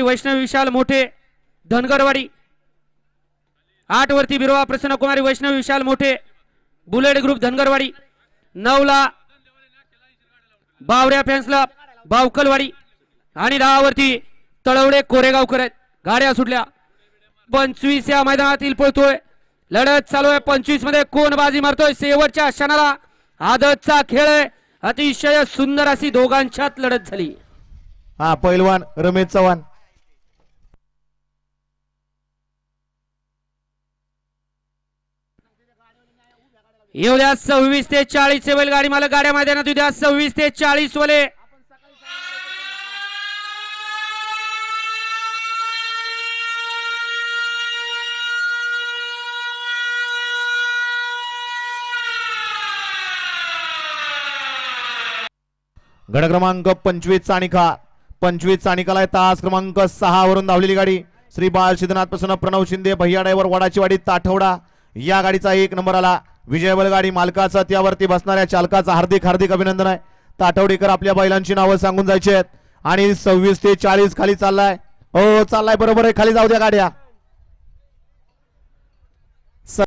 वैष्णव विशाल मोठे धनगरवाडी 8 वरती बिरोवा प्रसन्न कुमारी वैष्णव विशाल मोठे बुलेट ग्रुप धनगरवाडी 9 ला बावऱ्या फॅन्सला बावकलवाडी आणि 10 वरती तळवडे कोरेगावकर आहेत। गाड्या सुटल्या 25 या मैदानातील पळतोय लढत चालू आहे 25 मध्ये कोण बाजी मारतोय शेवटच्या क्षणाला आदतचा खेळ आहे अतिशय सुंदर अशी दोघांच्यात लढत झाली। हा पैलवान रमेश चव्हाण येऊ द्या 26 ते 40 चे बैलगाडी मालक गाड्या मैदानात येऊ द्या 26 ते 40 वाले गड क्रमांक 25 चाणिका 25 चाणिकाला तास क्रमांक 6 वरून धावलेली गाडी श्री बाळ सिद्धनाथ प्रसन्न प्रणव शिंदे भैया ड्रायव्हर वडाची वाडी ताठवडा या गाडीचा 1 नंबर आला। विजय बैलगाडी मालकाचा त्यावरती बसणाऱ्या चालकाचा हार्दिक हार्दिक अभिनंदन आहे। ताठवडीकर आपल्या बैलांची नावं सांगून जायची आहेत आणि 26 ते 40 खाली चाललाय। हो चाललाय बरोबर आहे खाली जाऊ द्या गाड्या।